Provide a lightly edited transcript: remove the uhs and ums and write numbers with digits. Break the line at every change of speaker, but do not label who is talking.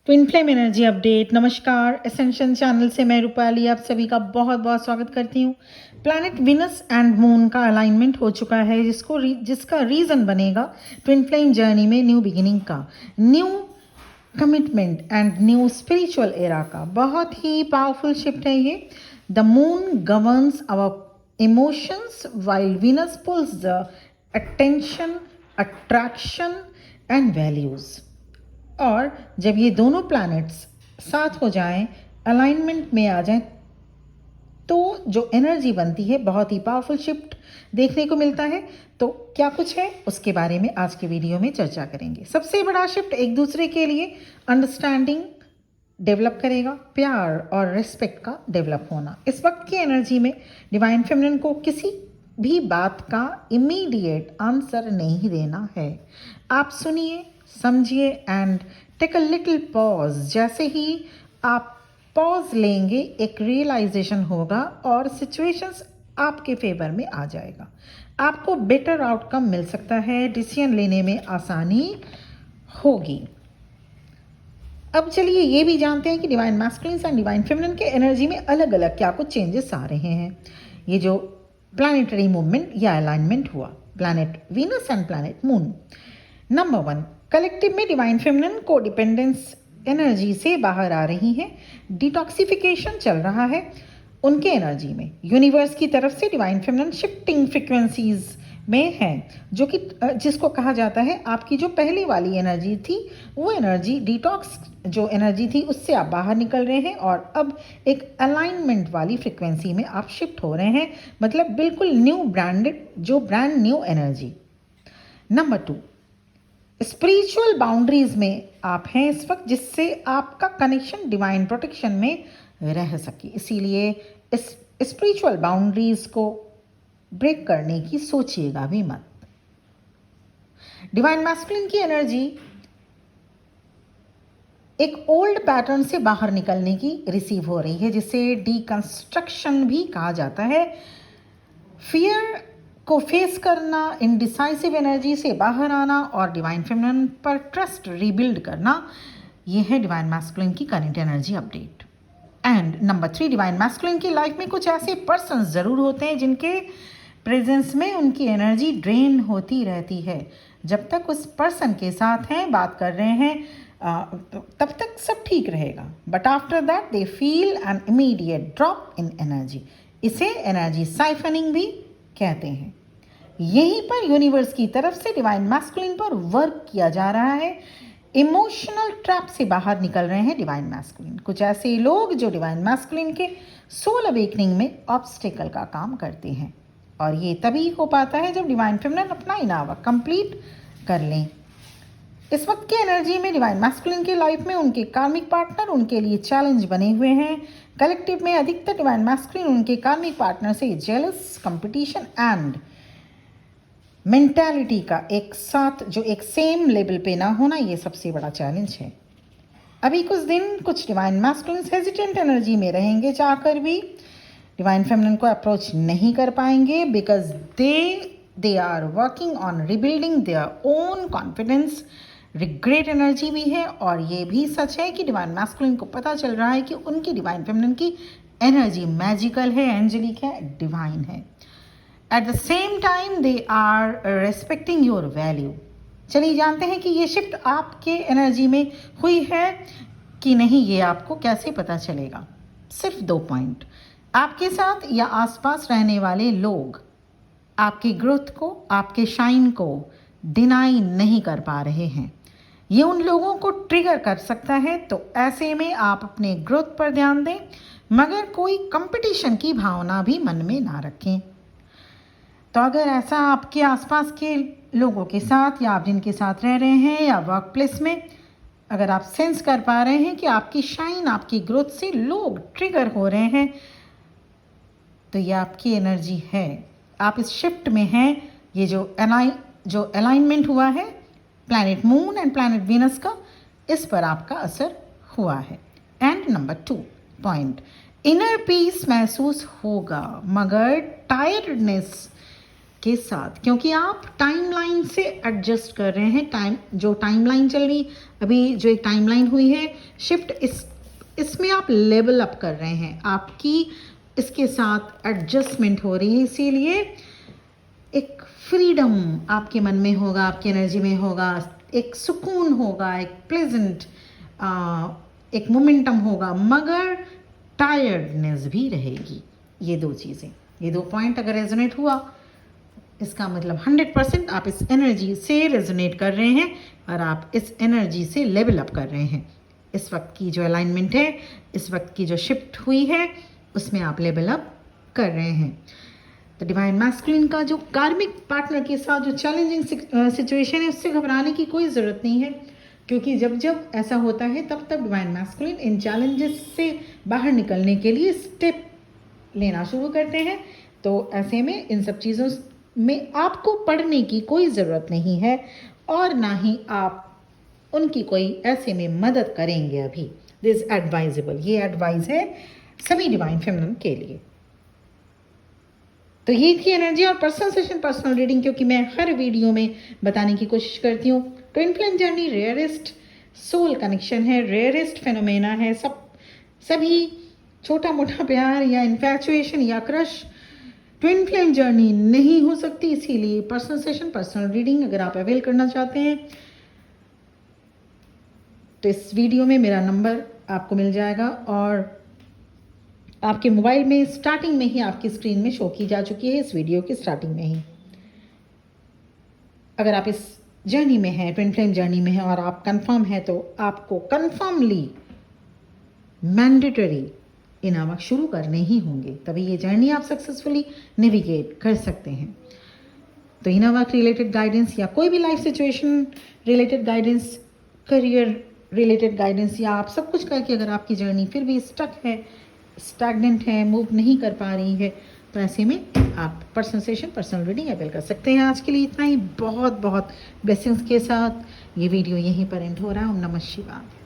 Twin flame energy update. नमस्कार, ascension channel से मैं रूपाली आप सभी का बहुत बहुत स्वागत करती हूँ। प्लैनेट विनस एंड मून का अलाइनमेंट हो चुका है जिसका रीज़न बनेगा ट्विन फ्लेम जर्नी में न्यू बिगिनिंग का, new commitment and new spiritual era का। बहुत ही पावरफुल शिफ्ट है ये। The moon governs our emotions while Venus pulls the attention, attraction and values. और जब ये दोनों प्लैनेट्स साथ हो जाएं, अलाइनमेंट में आ जाएं, तो जो एनर्जी बनती है बहुत ही पावरफुल शिफ्ट देखने को मिलता है। तो क्या कुछ है उसके बारे में आज के वीडियो में चर्चा करेंगे। सबसे बड़ा शिफ्ट एक दूसरे के लिए अंडरस्टैंडिंग डेवलप करेगा, प्यार और रिस्पेक्ट का डेवलप होना। इस वक्त की एनर्जी में डिवाइन फेमिनिन को किसी भी बात का इमीडिएट आंसर नहीं देना है। आप सुनिए, समझिए and take a little pause. जैसे ही आप पॉज लेंगे एक रियलाइजेशन होगा और सिचुएशंस आपके फेवर में आ जाएगा। आपको बेटर आउटकम मिल सकता है, डिसीजन लेने में आसानी होगी। अब चलिए ये भी जानते हैं कि divine masculine and divine feminine के एनर्जी में अलग अलग क्या कुछ चेंजेस आ रहे हैं। ये जो प्लानिटरी मूवमेंट या अलाइनमेंट हुआ, planet Venus and planet moon. Number 1, collective में डिवाइन फेमिनिन को डिपेंडेंस एनर्जी से बाहर आ रही है। डिटॉक्सिफिकेशन चल रहा है उनके एनर्जी में। यूनिवर्स की तरफ से डिवाइन फेमिनिन शिफ्टिंग फ्रिक्वेंसीज में है, जो कि जिसको कहा जाता है आपकी जो पहली वाली एनर्जी थी वो एनर्जी डिटॉक्स जो एनर्जी थी उससे आप बाहर निकल रहे हैं और अब एक अलाइनमेंट वाली फ्रिक्वेंसी में आप शिफ्ट हो रहे हैं। मतलब बिल्कुल न्यू ब्रांडेड, जो brand new energy. Number 2, spiritual boundaries में आप हैं इस वक्त, जिससे आपका कनेक्शन डिवाइन प्रोटेक्शन में रह सके। इसीलिए इस स्पिरिचुअल बाउंड्रीज को ब्रेक करने की सोचिएगा भी मत। डिवाइन मैस्कुलिन की एनर्जी एक ओल्ड पैटर्न से बाहर निकलने की रिसीव हो रही है, जिसे डीकंस्ट्रक्शन भी कहा जाता है। फियर को फेस करना, इनडिसाइसिव एनर्जी से बाहर आना और डिवाइन फेमिनिन पर ट्रस्ट रीबिल्ड करना, ये है डिवाइन मैस्कुलिन की current energy update. And number 3, divine masculine की लाइफ में कुछ ऐसे पर्सन ज़रूर होते हैं जिनके प्रेजेंस में उनकी एनर्जी ड्रेन होती रहती है। जब तक उस पर्सन के साथ हैं, बात कर रहे हैं, तब तक सब ठीक रहेगा, but after that they feel an immediate drop in energy. इसे एनर्जी साइफनिंग भी कहते हैं। यहीं पर यूनिवर्स की तरफ से डिवाइन मैस्कुलिन पर वर्क किया जा रहा है। इमोशनल ट्रैप से बाहर निकल रहे हैं डिवाइन मैस्कुलिन। कुछ ऐसे लोग जो डिवाइन मैस्कुलिन के सोल अवेकनिंग में ऑब्स्टिकल का काम करते हैं, और ये तभी हो पाता है जब डिवाइन फेमिनिन अपना इनर वर्क कंप्लीट कर लें। इस वक्त की एनर्जी में डिवाइन मैस्कुलिन की लाइफ में उनके कार्मिक पार्टनर उनके लिए चैलेंज बने हुए हैं। कलेक्टिव में अधिकतर डिवाइन मैस्कुलिन उनके कार्मिक पार्टनर से जेलस, कंपटीशन एंड मेंटालिटी का एक साथ जो एक सेम लेवल पे ना होना, ये सबसे बड़ा चैलेंज है। अभी कुछ दिन कुछ डिवाइन मैस्कुलिन हेजिटेंट एनर्जी में रहेंगे, चाहकर भी डिवाइन फेमिनिन को अप्रोच नहीं कर पाएंगे, because they are working on rebuilding their own confidence. Regret energy भी है, और ये भी सच है कि डिवाइन मैस्कुलिन को पता चल रहा है कि उनकी डिवाइन फेमिनिन की एनर्जी मैजिकल है, एंजेलिक है, डिवाइन है। At the same time they are respecting your value. चलिए जानते हैं कि ये शिफ्ट आपके एनर्जी में हुई है कि नहीं, ये आपको कैसे पता चलेगा। सिर्फ 2 पॉइंट। आपके साथ या आसपास रहने वाले लोग आपकी ग्रोथ को, आपके शाइन को डिनाई नहीं कर पा रहे हैं। ये उन लोगों को ट्रिगर कर सकता है, तो ऐसे में आप अपने ग्रोथ पर ध्यान दें, मगर कोई कंपटीशन की भावना भी मन में ना रखें। तो अगर ऐसा आपके आसपास के लोगों के साथ, या आप जिनके साथ रह रहे हैं, या वर्क प्लेस में अगर आप सेंस कर पा रहे हैं कि आपकी शाइन, आपकी ग्रोथ से लोग ट्रिगर हो रहे हैं, तो ये आपकी एनर्जी है। आप इस शिफ्ट में हैं। ये जो अलाइनमेंट हुआ है planet moon and planet Venus का, इस पर आपका असर हुआ है। And number 2 point, inner peace महसूस होगा, मगर टायर्डनेस के साथ, क्योंकि आप टाइमलाइन से एडजस्ट कर रहे हैं। जो टाइमलाइन चल रही अभी, जो एक टाइमलाइन हुई है शिफ्ट, इसमें आप लेवल अप कर रहे हैं, आपकी इसके साथ एडजस्टमेंट हो रही है। इसीलिए एक फ्रीडम आपके मन में होगा, आपकी एनर्जी में होगा, एक सुकून होगा, एक प्लेजेंट एक मोमेंटम होगा, मगर टायर्डनेस भी रहेगी। ये दो चीज़ें, ये दो पॉइंट अगर रेजोनेट हुआ, इसका मतलब 100% आप इस एनर्जी से रेजोनेट कर रहे हैं और आप इस एनर्जी से लेवल अप कर रहे हैं। इस वक्त की जो अलाइनमेंट है, इस वक्त की जो शिफ्ट हुई है, उसमें आप लेवल अप कर रहे हैं। तो डिवाइन मैस्कुलिन का जो कार्मिक पार्टनर के साथ जो चैलेंजिंग सिचुएशन है, उससे घबराने की कोई ज़रूरत नहीं है, क्योंकि जब जब ऐसा होता है तब तब डिवाइन मैस्कुलिन इन चैलेंजेस से बाहर निकलने के लिए स्टेप लेना शुरू करते हैं। तो ऐसे में इन सब चीज़ों में आपको पढ़ने की कोई ज़रूरत नहीं है और ना ही आप उनकी कोई ऐसे में मदद करेंगे अभी। दिस एडवाइजेबल, ये एडवाइस है सभी डिवाइन फेमिनिन के लिए। तो ये थी एनर्जी और पर्सनल सेशन, पर्सनल रीडिंग, क्योंकि मैं हर वीडियो में बताने की कोशिश करती हूँ twin flame journey rarest soul connection है, रेयरेस्ट फेनोमेना है। सभी छोटा मोटा प्यार या इन्फैचुएशन या क्रश ट्विन फ्लेम जर्नी नहीं हो सकती। इसीलिए पर्सनल सेशन, पर्सनल रीडिंग अगर आप अवेल करना चाहते हैं तो इस वीडियो में मेरा नंबर आपको मिल जाएगा और आपके मोबाइल में स्टार्टिंग में ही आपकी स्क्रीन में शो की जा चुकी है, इस वीडियो की स्टार्टिंग में ही। अगर आप इस जर्नी में हैं, ट्विन फ्लेम जर्नी में हैं और आप कंफर्म हैं, तो आपको कंफर्मली मैंडेटरी इनामा शुरू करने ही होंगे, तभी ये जर्नी आप सक्सेसफुली नेविगेट कर सकते हैं। तो इनावर्क रिलेटेड गाइडेंस या कोई भी life situation related guidance, career related guidance, या आप सब कुछ करके अगर आपकी जर्नी फिर भी स्टक है, स्टैग्नेंट है, मूव नहीं कर पा रही है, तो ऐसे में आप personal session, personal reading avail कर सकते हैं। आज के लिए इतना ही। बहुत बहुत ब्लेसिंग्स के साथ ये वीडियो यहीं पर एंड हो रहा है। ओम नमः शिवाय।